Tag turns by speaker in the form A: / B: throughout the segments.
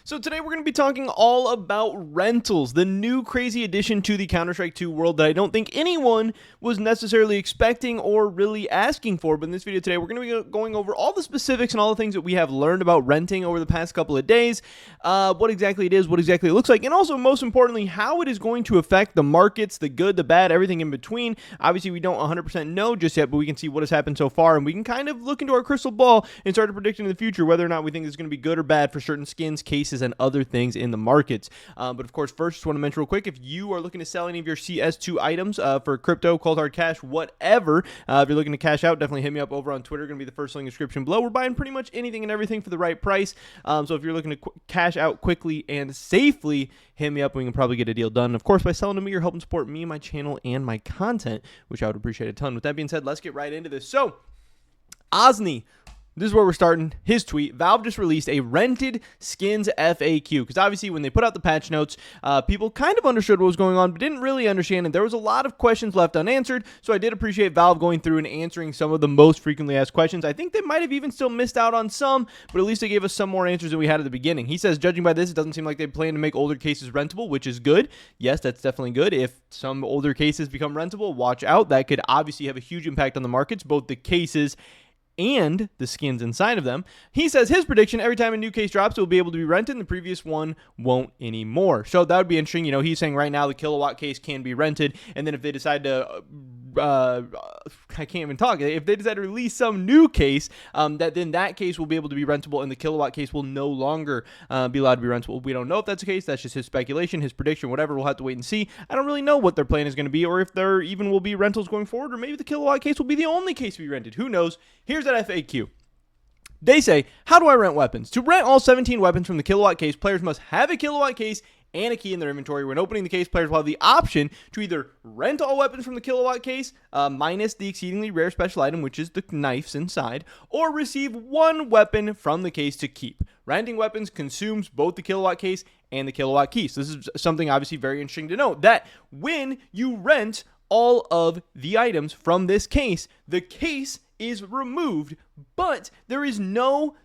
A: So today we're going to be talking all about rentals, the new crazy addition to the Counter-Strike 2 world that I don't think anyone was necessarily expecting or really asking for. But in this video today, we're going to be going over all the specifics and all the things that we have learned about renting over the past couple of days, what exactly it is, what exactly it looks like, and also, most importantly, how it is going to affect the markets, the good, the bad, everything in between. Obviously, we don't 100% know just yet, but we can see what has happened so far, and we can kind of look into our crystal ball and start to predict in the future whether or not we think it's going to be good or bad for certain skins, cases, and other things in the markets. But of course, first, just want to mention real quick, if you are looking to sell any of your CS2 items for crypto, cold hard cash, whatever, if you're looking to cash out, definitely hit me up over on Twitter. Going to be the first link in the description below. We're buying pretty much anything and everything for the right price. So if you're looking to cash out quickly and safely, hit me up. We can probably get a deal done. Of course, by selling to me, you're helping support me, my channel, and my content, which I would appreciate a ton. With that being said, let's get right into this. So, Osni, this is where we're starting. His tweet: Valve just released a rented skins FAQ, because obviously when they put out the patch notes, people kind of understood what was going on, but didn't really understand, and there was a lot of questions left unanswered. So I did appreciate Valve going through and answering some of the most frequently asked questions. I think they might have even still missed out on some, but at least they gave us some more answers than we had at the beginning. He says, judging by this, it doesn't seem like they plan to make older cases rentable, which is good. Yes, that's definitely good. If some older cases become rentable, watch out. That could obviously have a huge impact on the markets, both the cases and the skins inside of them. He says his prediction: every time a new case drops, it will be able to be rented, and the previous one won't anymore. So that would be interesting. You know, he's saying right now the kilowatt case can be rented, and then if they decide to I can't even talk. If they decide to release some new case, that case will be able to be rentable, and the kilowatt case will no longer be allowed to be rentable. We don't know if that's the case. That's just his speculation, his prediction, whatever. We'll have to wait and see. I don't really know what their plan is going to be, or if there even will be rentals going forward, or maybe the kilowatt case will be the only case to be rented. Who knows? Here's that FAQ. They say, how do I rent weapons? To rent all 17 weapons from the kilowatt case, players must have a kilowatt case and a key in their inventory. When opening the case, players will have the option to either rent all weapons from the kilowatt case, minus the exceedingly rare special item, which is the knives inside, or receive one weapon from the case to keep. Renting weapons consumes both the kilowatt case and the kilowatt key. So this is something obviously very interesting to note, that when you rent all of the items from this case, the case is removed, but there is no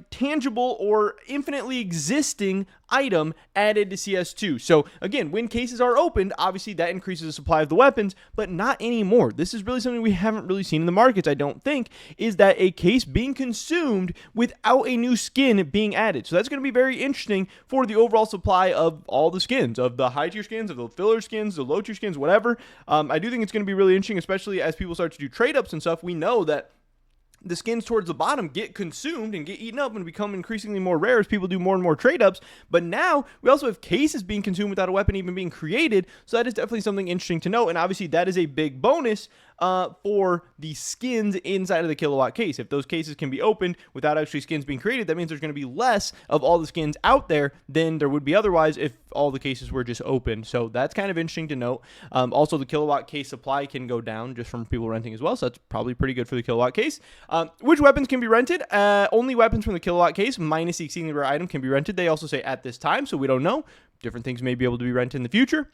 A: tangible or infinitely existing item added to CS2. So again, when cases are opened, obviously that increases the supply of the weapons, but not anymore. This is really something we haven't really seen in the markets, I don't think, is that a case being consumed without a new skin being added. So that's going to be very interesting for the overall supply of all the skins, of the high tier skins, of the filler skins, the low tier skins, whatever. I do think it's going to be really interesting, especially as people start to do trade ups and stuff. We know that the skins towards the bottom get consumed and get eaten up and become increasingly more rare as people do more and more trade-ups. But now we also have cases being consumed without a weapon even being created. So that is definitely something interesting to note. And obviously that is a big bonus for the skins inside of the kilowatt case. If those cases can be opened without actually skins being created, that means there's going to be less of all the skins out there than there would be otherwise if all the cases were just opened. So that's kind of interesting to note. Also, the kilowatt case supply can go down just from people renting as well. So that's probably pretty good for the kilowatt case. Which weapons can be rented? Only weapons from the kilowatt case minus the exceedingly rare item can be rented. They also say at this time, so we don't know. Different things may be able to be rented in the future.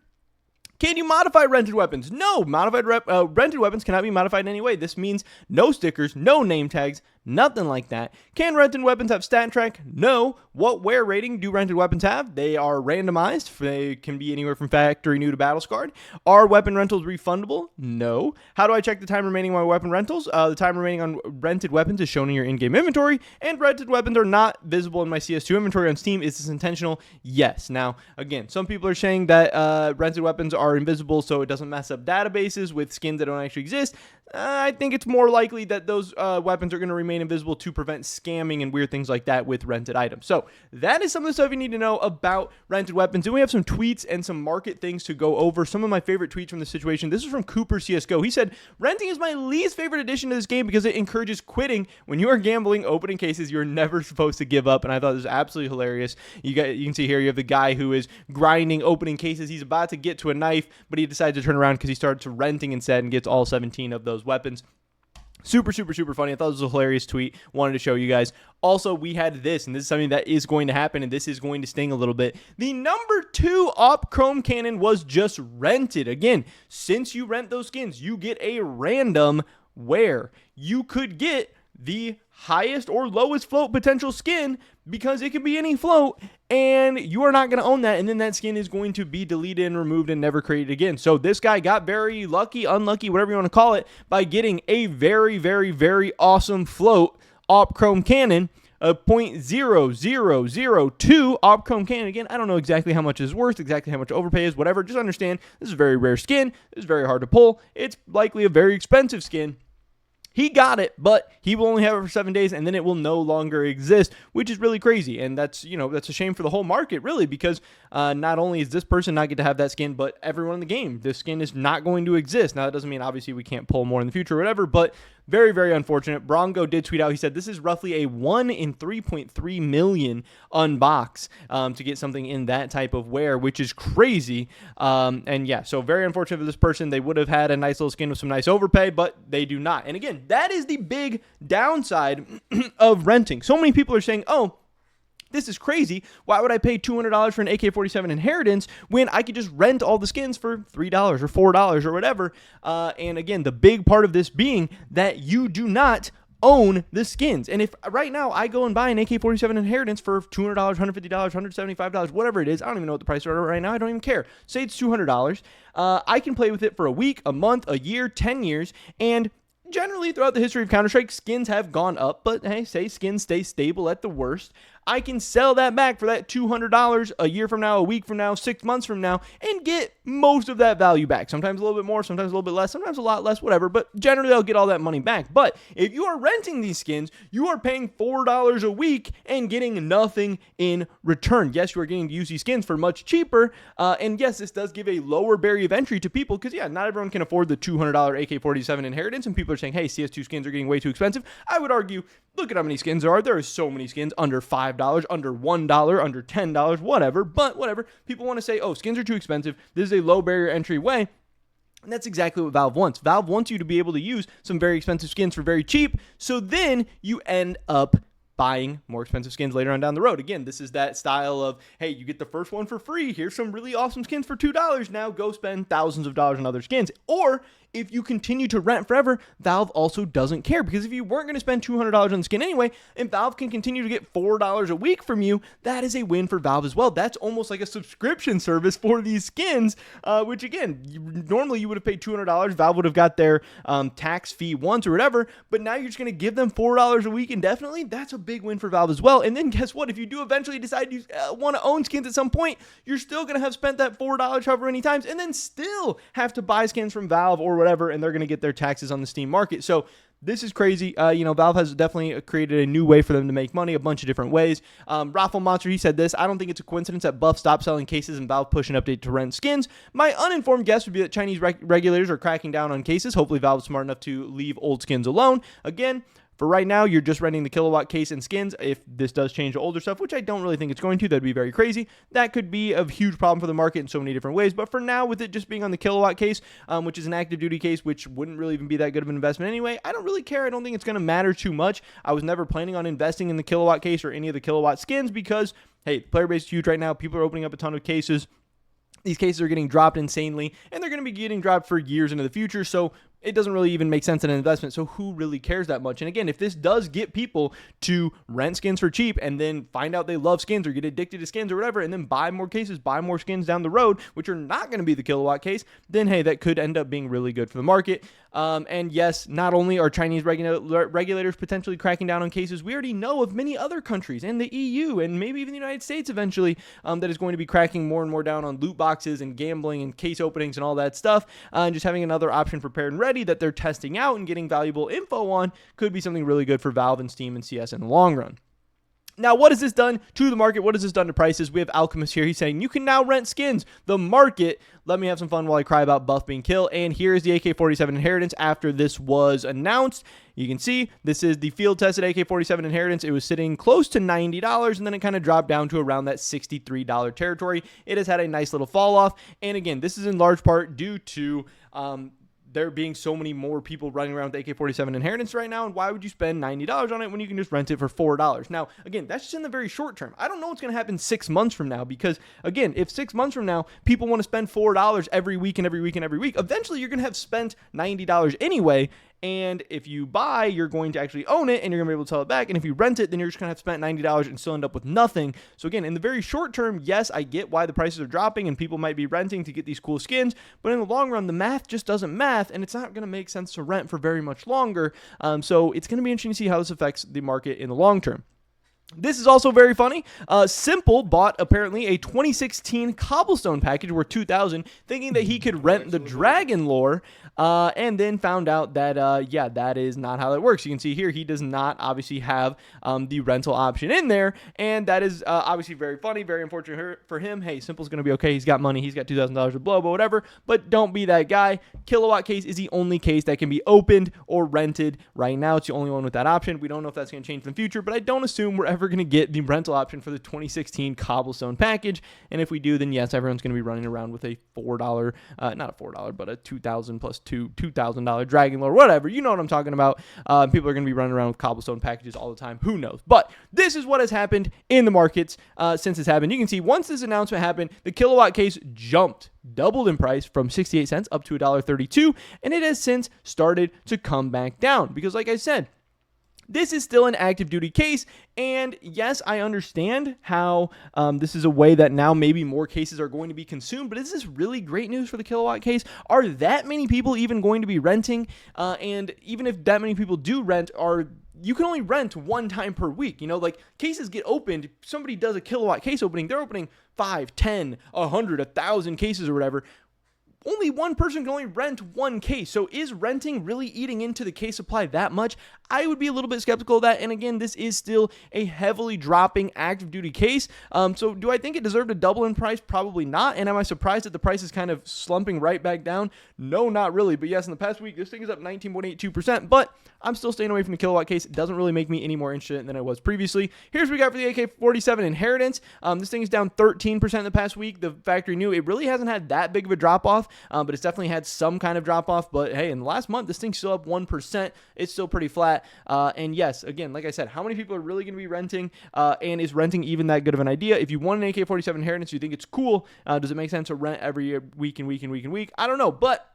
A: Can you modify rented weapons? No, rented weapons cannot be modified in any way. This means no stickers, no name tags, nothing like that. Can rented weapons have stat track? No. What wear rating do rented weapons have? They are randomized. They can be anywhere from factory new to battle scarred. Are weapon rentals refundable? No. How do I check the time remaining on my weapon rentals? The time remaining on rented weapons is shown in your in-game inventory, and rented weapons are not visible in my CS2 inventory on Steam. Is this intentional? Yes. Now, again, some people are saying that rented weapons are invisible so it doesn't mess up databases with skins that don't actually exist. I think it's more likely that those weapons are going to remain invisible to prevent scamming and weird things like that with rented items. So that is some of the stuff you need to know about rented weapons. Then we have some tweets and some market things to go over. Some of my favorite tweets from this situation. This is from Cooper CSGO. He said, renting is my least favorite addition to this game because it encourages quitting. When you are gambling, opening cases, you're never supposed to give up. And I thought this was absolutely hilarious. You can see here, you have the guy who is grinding, opening cases. He's about to get to a knife, but he decides to turn around because he started to renting instead and gets all 17 of those weapons. Super funny. I thought it was a hilarious tweet. Wanted to show you guys. Also, we had this, and this is something that is going to happen, and this is going to sting a little bit. The number 2 op chrome cannon was just rented. Again, since you rent those skins, you get a random wear. You could get the highest or lowest float potential skin, because it could be any float and you are not going to own that, and then that skin is going to be deleted and removed and never created again. So this guy got very lucky, unlucky, whatever you want to call it, by getting a very, very, very awesome float op chrome cannon, a 0.0002 op chrome cannon. Again, I don't know exactly how much it's worth, exactly how much overpay is, whatever. Just understand, this is a very rare skin. It's very hard to pull. It's likely a very expensive skin. He got it, but he will only have it for 7 days, and then it will no longer exist, which is really crazy. And that's, that's a shame for the whole market, really, because not only is this person not get to have that skin, but everyone in the game, this skin is not going to exist. Now, that doesn't mean, obviously, we can't pull more in the future or whatever, but very, very unfortunate. Brongo did tweet out, he said, this is roughly a 1 in 3.3 million unbox to get something in that type of wear, which is crazy. And yeah, so very unfortunate for this person. They would have had a nice little skin with some nice overpay, but they do not. And again, that is the big downside of renting. So many people are saying, oh, this is crazy. Why would I pay $200 for an AK-47 Inheritance when I could just rent all the skins for $3 or $4 or whatever? And again, the big part of this being that you do not own the skins. And if right now I go and buy an AK-47 Inheritance for $200, $150, $175, whatever it is, I don't even know what the price are right now. I don't even care. Say it's $200. I can play with it for a week, a month, a year, 10 years, and generally throughout the history of Counter-Strike, skins have gone up, but hey, say skins stay stable at the worst. I can sell that back for that $200 a year from now, a week from now, 6 months from now, and get most of that value back. Sometimes a little bit more, sometimes a little bit less, sometimes a lot less, whatever, but generally I'll get all that money back. But if you are renting these skins, you are paying $4 a week and getting nothing in return. Yes, you are getting to use these skins for much cheaper, and yes, this does give a lower barrier of entry to people, because yeah, not everyone can afford the $200 AK-47 Inheritance, and people are saying, hey, CS2 skins are getting way too expensive. I would argue, look at how many skins there are. There are so many skins under $5, under $1, under $10, whatever. But whatever. People want to say, oh, skins are too expensive. This is a low barrier entry way. And that's exactly what Valve wants. Valve wants you to be able to use some very expensive skins for very cheap. So then you end up buying more expensive skins later on down the road. Again, this is that style of, hey, you get the first one for free. Here's some really awesome skins for $2. Now go spend thousands of dollars on other skins. Or if you continue to rent forever, Valve also doesn't care, because if you weren't going to spend $200 on the skin anyway, and Valve can continue to get $4 a week from you, that is a win for Valve as well. That's almost like a subscription service for these skins, which again, normally you would have paid $200. Valve would have got their tax fee once or whatever, but now you're just going to give them $4 a week indefinitely. That's a big win for Valve as well. And then guess what? If you do eventually decide you want to own skins at some point, you're still going to have spent that $4 however many times, and then still have to buy skins from Valve or whatever, and they're going to get their taxes on the Steam market. So this is crazy. Valve has definitely created a new way for them to make money, a bunch of different ways. Raffle Monster, he said this: I don't think it's a coincidence that Buff stopped selling cases and Valve push an update to rent skins. My uninformed guess would be that Chinese regulators are cracking down on cases. Hopefully Valve's smart enough to leave old skins alone. Again, for right now, you're just renting the kilowatt case and skins. If this does change to older stuff, which I don't really think it's going to, that'd be very crazy. That could be a huge problem for the market in so many different ways. But for now, with it just being on the kilowatt case, which is an active duty case, which wouldn't really even be that good of an investment anyway, I don't really care. I don't think it's going to matter too much. I was never planning on investing in the kilowatt case or any of the kilowatt skins because, hey, the player base is huge right now. People are opening up a ton of cases. These cases are getting dropped insanely, and they're going to be getting dropped for years into the future. So it doesn't really even make sense in an investment. So who really cares that much? And again, if this does get people to rent skins for cheap and then find out they love skins or get addicted to skins or whatever, and then buy more cases, buy more skins down the road, which are not going to be the kilowatt case, then hey, that could end up being really good for the market. And yes, not only are Chinese regulators potentially cracking down on cases, we already know of many other countries and the EU and maybe even the United States eventually that is going to be cracking more and more down on loot boxes and gambling and case openings and all that stuff. And just having another option prepared and ready that they're testing out and getting valuable info on could be something really good for Valve and Steam and CS in the long run. Now, what has this done to the market? What has this done to prices? We have Alchemist here. He's saying, you can now rent skins. The market, let me have some fun while I cry about Buff being killed. And here is the AK-47 Inheritance after this was announced. You can see this is the field-tested AK-47 Inheritance. It was sitting close to $90, and then it kind of dropped down to around that $63 territory. It has had a nice little fall off. And again, this is in large part due to there being so many more people running around with AK-47 Inheritance right now, and why would you spend $90 on it when you can just rent it for $4? Now, again, that's just in the very short term. I don't know what's going to happen 6 months from now, because, again, if 6 months from now, people want to spend $4 every week and every week and every week, eventually you're going to have spent $90 anyway, And if you buy, you're going to actually own it and you're going to be able to sell it back. And if you rent it, then you're just going to have spent $90 and still end up with nothing. So again, in the very short term, yes, I get why the prices are dropping and people might be renting to get these cool skins, but in the long run, the math just doesn't math, and it's not going to make sense to rent for very much longer. So it's going to be interesting to see how this affects the market in the long term. This is also very funny. Simple bought apparently a 2016 cobblestone package worth $2,000, thinking that he could rent the dragon lore, and then found out that yeah, that is not how that works. You can see here he does not obviously have the rental option in there, and that is obviously very funny, very unfortunate for him. Hey, Simple's gonna be okay. He's got money. He's got $2,000 to blow, but whatever. But don't be that guy. Kilowatt case is the only case that can be opened or rented right now. It's the only one with that option. We don't know if that's gonna change in the future, but I don't assume we're ever going to get the rental option for the 2016 cobblestone package. And if we do, then yes, everyone's going to be running around with a $4, not a $4, but a $2,000 plus $2,000 dragon lore, whatever. You know what I'm talking about. People are going to be running around with cobblestone packages all the time. Who knows? But this is what has happened in the markets since it's happened. You can see once this announcement happened, the kilowatt case jumped, doubled in price from 68 cents up to $1.32, and it has since started to come back down because, like I said, this is still an active duty case, and yes, I understand how this is a way that now maybe more cases are going to be consumed, but is this really great news for the kilowatt case? Are that many people even going to be renting? And even if that many people do rent, you can only rent one time per week. You know, like cases get opened. Somebody does a kilowatt case opening. They're opening 5, 10, 100, 1,000 cases or whatever. Only one person can only rent one case. So is renting really eating into the case supply that much? I would be a little bit skeptical of that. And again, this is still a heavily dropping active duty case. So do I think it deserved a double in price? Probably not. And am I surprised that the price is kind of slumping right back down? No, not really. But yes, in the past week, this thing is up 19.82%, but I'm still staying away from the kilowatt case. It doesn't really make me any more interested than I was previously. Here's what we got for the AK-47 Inheritance. This thing is down 13% in the past week. The factory new, it really hasn't had that big of a drop off. But it's definitely had some kind of drop off. But hey, in the last month, this thing's still up 1%. It's still pretty flat. And yes, again, like I said, how many people are really going to be renting? And is renting even that good of an idea? If you want an AK-47 Inheritance, you think it's cool, does it make sense to rent every week and week and week and week? I don't know, but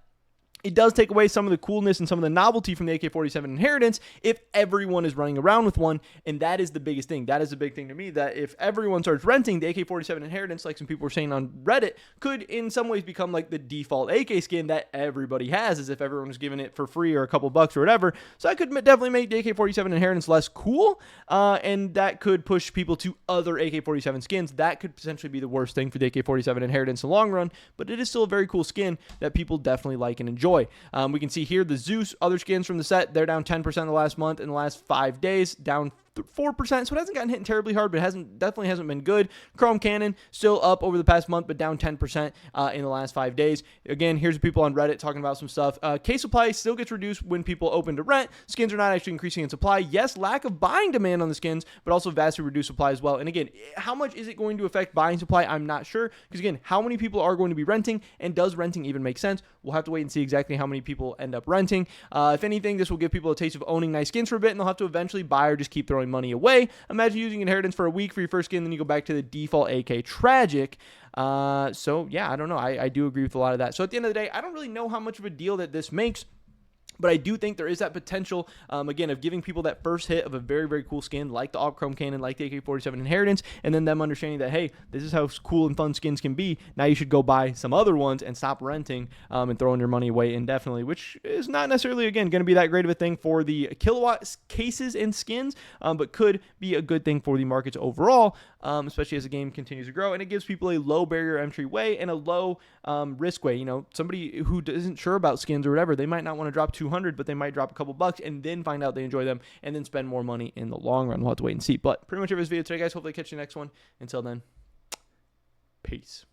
A: it does take away some of the coolness and some of the novelty from the AK-47 Inheritance if everyone is running around with one, and that is the biggest thing. That is the big thing to me, that if everyone starts renting, the AK-47 Inheritance, like some people were saying on Reddit, could in some ways become like the default AK skin that everybody has, as if everyone was giving it for free or a couple bucks or whatever. So I could definitely make the AK-47 Inheritance less cool, and that could push people to other AK-47 skins. That could potentially be the worst thing for the AK-47 Inheritance in the long run, but it is still a very cool skin that people definitely like and enjoy. We can see here the Zeus, other skins from the set, they're down 10% in the last month. In the last 5 days, down 4%, so it hasn't gotten hit terribly hard, but it definitely hasn't been good. Chrome Cannon still up over the past month, but down 10% in the last 5 days. Again, here's the people on Reddit talking about some stuff. Case supply still gets reduced when people open to rent. Skins are not actually increasing in supply. Yes, lack of buying demand on the skins, but also vastly reduced supply as well. And again, how much is it going to affect buying supply? I'm not sure, because again, how many people are going to be renting, and does renting even make sense? We'll have to wait and see exactly how many people end up renting. If anything, this will give people a taste of owning nice skins for a bit, and they'll have to eventually buy or just keep throwing money away. Imagine using Inheritance for a week for your first skin, then you go back to the default AK. Tragic. So yeah, I don't know. I do agree with a lot of that. So at the end of the day, I don't really know how much of a deal that this makes, but I do think there is that potential, again, of giving people that first hit of a very, very cool skin like the Chrome Cannon, like the AK-47 Inheritance, and then them understanding that, hey, this is how cool and fun skins can be. Now you should go buy some other ones and stop renting and throwing your money away indefinitely, which is not necessarily, again, going to be that great of a thing for the kilowatt cases and skins, but could be a good thing for the markets overall, especially as the game continues to grow. And it gives people a low barrier entry way and a low risk way. You know, somebody who isn't sure about skins or whatever, they might not want to drop $200, but they might drop a couple bucks and then find out they enjoy them and then spend more money in the long run. We'll have to wait and see. But pretty much every video today, guys. Hopefully catch you next one. Until then, peace.